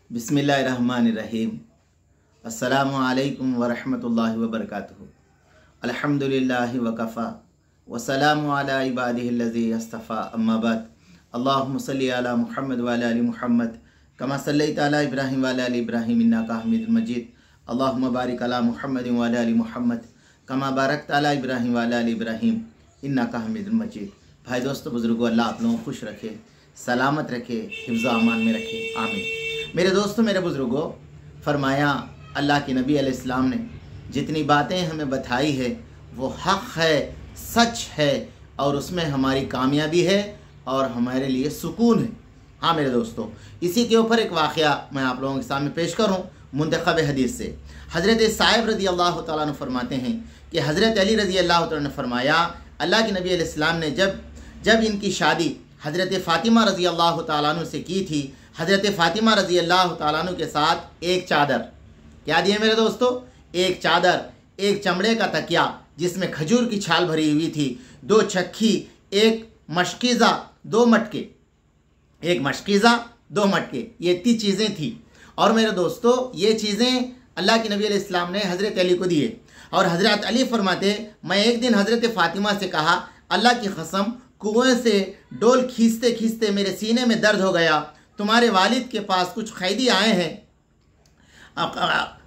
बिस्मिल्लाहिर्रहमानिर्रहीम। अस्सलामु अलैकुम वरहमतुल्लाहि वबरकातुहू। अल्हम्दुलिल्लाहि वकफ़ा वस्सलामु अला इबादिहिल्लज़ी अस्तफ़ा, अम्मा बाद। अल्लाहुम्मा सल्लि अला मुहम्मद व अला आलि मुहम्मद कमा सल्लैता अला इब्राहीम व अला आलि इब्राहीम इन्नका हमीदुम मजीद। अल्लाहुम्मा बारिक अला मुहम्मद व अला आलि मुहम्मद कमा बारकता अला इब्राहीम व अला आलि इब्राहीम इन्नका हमीदुम मजीद। भाई दोस्तों, बुज़ुर्गों, अल्लाह आप लोगों को खुश रखे, सलामत रखे, हिफ्ज़ अमान में रखे, आमीन। मेरे दोस्तों, मेरे बुज़ुर्गों, फरमाया अल्लाह के नबी अलैहिस्सलाम ने जितनी बातें हमें बताई है वो हक़ है, सच है, और उसमें हमारी कामयाबी है और हमारे लिए सुकून है। हाँ मेरे दोस्तों, इसी के ऊपर एक वाक़या मैं आप लोगों के सामने पेश करूँ मुंतखब हदीस से। हज़रत साहिब रज़ी अल्लाह तआला अन्हु फरमाते हैं कि हज़रत अली रज़ी अल्लाह तआला ने फरमाया, अल्लाह के नबी अलैहिस्सलाम ने जब इनकी शादी हज़रत फ़ातिमा रज़ी अल्लाह तआला अन्हु से की थी, हज़रत फ़ातिमा रज़ी अल्लाह तआला अन्हु के साथ एक चादर, क्या दिए मेरे दोस्तों, एक चादर, एक चमड़े का तकिया जिसमें खजूर की छाल भरी हुई थी, 2 छक्की, एक मशकीज़ा, 2 मटके, एक मशकीज़ा 2 मटके, ये 3 चीज़ें थी। और मेरे दोस्तों, ये चीज़ें अल्लाह के नबी अलैहिस्सलाम ने हज़रत अली को दिए। और हज़रत अली फरमाते, मैं एक दिन हज़रत फ़ातिमा से कहा, अल्लाह की कसम, कुएं से डोल खींचते खींचते मेरे सीने में दर्द हो गया। तुम्हारे वालिद के पास कुछ खैदी आए हैं,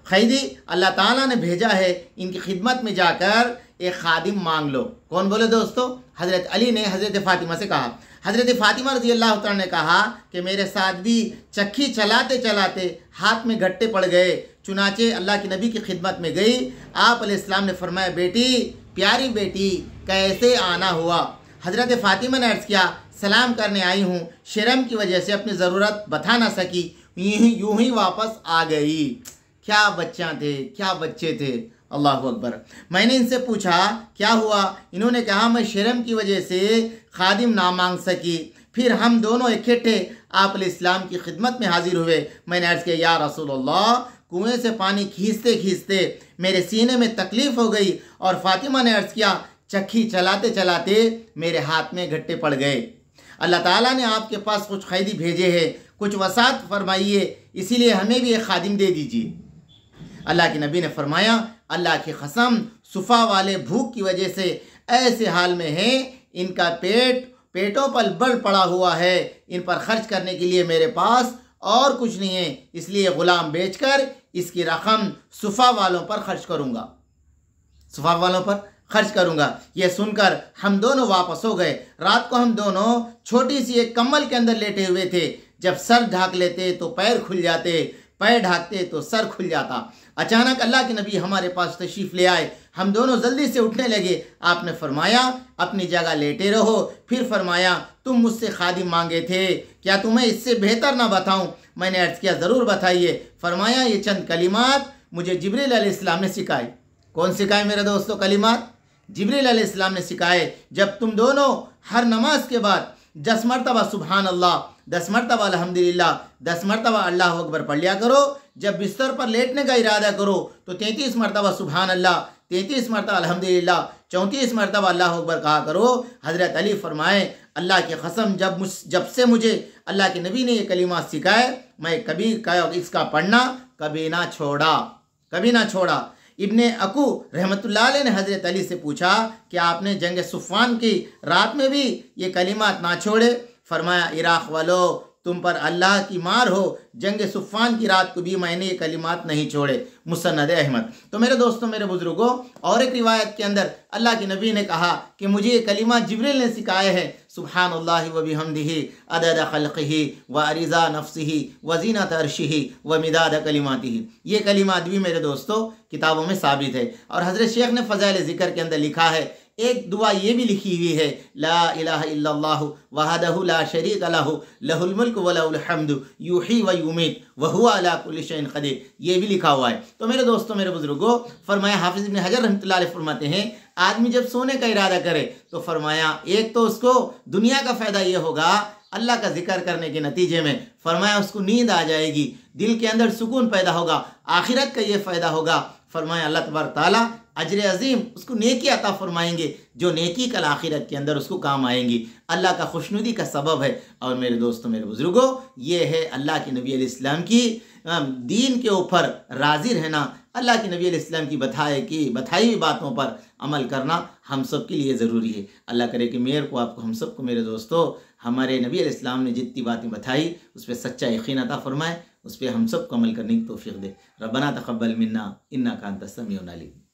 खैदी अल्लाह ताला ने भेजा है, इनकी खिदमत में जाकर एक खादिम मांग लो। कौन बोले दोस्तों? हज़रत अली ने हज़रत फ़ातिमा से कहा। हज़रत फ़ातिमा रज़ी अल्लाह तआला ने कहा कि मेरे साथ भी चक्की चलाते चलाते हाथ में गट्टे पड़ गए, चुनाचे अल्लाह के नबी की खिदमत में गई। आप अलैहिस्सलाम ने फरमाया, बेटी, प्यारी बेटी, कैसे आना हुआ? हज़रत फ़ातिमा ने अर्ज़ किया, सलाम करने आई हूँ, शर्म की वजह से अपनी ज़रूरत बता ना सकी, यूं ही वापस आ गई। क्या बच्चा थे, क्या बच्चे थे, अल्लाहु अकबर। मैंने इनसे पूछा क्या हुआ? इन्होंने कहा, मैं शर्म की वजह से खादिम ना मांग सकी। फिर हम दोनों इकट्ठे आप अलैहिस्सलाम की खिदमत में हाजिर हुए। मैंने अर्ज़ किया, या रसूलल्लाह, कुएं से पानी खींचते खींचते मेरे सीने में तकलीफ़ हो गई। और फ़ातिमा ने अर्ज़ किया, चक्की चलाते चलाते मेरे हाथ में गट्टे पड़ गए। अल्लाह ताला ने आपके पास कुछ खैदी भेजे हैं, कुछ वसात फरमाइए, इसीलिए हमें भी एक खादिम दे दीजिए। अल्लाह के नबी ने फरमाया, अल्लाह की कसम, सुफ़ा वाले भूख की वजह से ऐसे हाल में हैं, इनका पेटों पर बल पड़ा हुआ है, इन पर खर्च करने के लिए मेरे पास और कुछ नहीं है, इसलिए ग़ुलाम बेचकर इसकी रकम सुफ़ा वालों पर खर्च करूँगा, सुफ़ा वालों पर खर्च करूँगा। यह सुनकर हम दोनों वापस हो गए। रात को हम दोनों छोटी सी एक कम्बल के अंदर लेटे हुए थे। जब सर ढाक लेते तो पैर खुल जाते, पैर ढाकते तो सर खुल जाता। अचानक अल्लाह के नबी हमारे पास तशरीफ़ ले आए। हम दोनों जल्दी से उठने लगे। आपने फरमाया, अपनी जगह लेटे रहो। फिर फरमाया, तुम मुझसे खादिम मांगे थे, क्या तुम्हें इससे बेहतर ना बताऊं? मैंने अर्ज़ किया, ज़रूर बताइए। फरमाया, ये चंद कलिमात मुझे जिब्रील अलैहिस्सलाम ने सिखाए। कौन सिखाए मेरे दोस्तों? कलिमात जिब्रील अलैहिस्सलाम ने सिखाए। जब तुम दोनों हर नमाज के बाद 10 मरतबा सुबहान अल्लाह, 10 मरतबा अल्हम्दुलिल्लाह, 10 मरतबा अल्लाह अकबर पढ़ लिया करो। जब बिस्तर पर लेटने का इरादा करो तो 33 मरतबा सुबहान अल्लाह, 33 मरतबा अल्हम्दुलिल्लाह, 34 मरतबा अल्लाह अकबर कहा करो। हज़रत अली फरमाए, अल्लाह की कसम, जब से मुझे अल्लाह के नबी ने ये कलिमात सिखाए, मैं कभी इसका पढ़ना कभी ना छोड़ा, कभी ना छोड़ा। इब्ने अकू रहमतुल्लाह अलैह ने हज़रत अली से पूछा कि आपने जंग सुफ़ान की रात में भी ये कलिमात ना छोड़े? फरमाया, इराक़ वालो, तुम पर अल्लाह की मार हो, जंग सुफ़ान की रात को भी मैंने ये कलिमात नहीं छोड़े। मुसन्नद अहमद। तो मेरे दोस्तों, मेरे बुज़ुर्गों, और एक रिवायत के अंदर अल्लाह के नबी ने कहा कि मुझे ये कलिमात जिब्रील ने सिखाए हैं, सुब्हानल्लाहि व बिहम्दिही अदद खल्क़िही व रिज़ा नफ्सिही व ज़ीनत अर्शिही व मिदाद कलिमातिही। ये कलिमात भी मेरे दोस्तों किताबों में साबित है। और हज़रत शेख ने फ़ज़ाइल ज़िक्र के अंदर लिखा है, एक दुआ ये भी लिखी हुई है, ला इलाहा इल्लल्लाहु वहदहु ला शरीक लहु लहुल मुल्क व लहुल हम्दु युही व युमीत व हुवा अला कुल्लि शैइन क़दीर। ये भी लिखा हुआ है। तो मेरे दोस्तों, मेरे बुजुर्गों, फरमाया, हाफिज़ इब्न हजर रहमतुल्लाह अलैह फरमाते हैं, आदमी जब सोने का इरादा करे तो फरमाया, एक तो उसको दुनिया का फ़ायदा ये होगा, अल्लाह का जिक्र करने के नतीजे में फरमाया उसको नींद आ जाएगी, दिल के अंदर सुकून पैदा होगा, आखिरत का ये फ़ायदा होगा। फरमाया, अल्लाह तबारक तआला अजर अजीम, उसको नेकी अता फरमाएंगे जो नेकी कल आखिरत के अंदर उसको काम आएंगी, अल्लाह का खुशनुदी का सबब है। और मेरे दोस्तों, मेरे बुजुर्गों, ये है अल्लाह के नबी अलैहिस्सलाम की दीन के ऊपर राज़ी रहना, अल्लाह के नबी अलैहिस्सलाम की बताई हुई बातों पर अमल करना हम सब के लिए ज़रूरी है। अल्लाह करे कि मेरे को, आपको, हम सबको, मेरे दोस्तों, हमारे नबी अलैहिस्सलाम ने जितनी बातें बताई उस पर सच्चा यकीन अता फरमाए, उस पर हम सबको अमल करने की तौफीक दे। रब्बना तक़ब्बल मिन्ना इन्नका अंतस समीउल अलीम।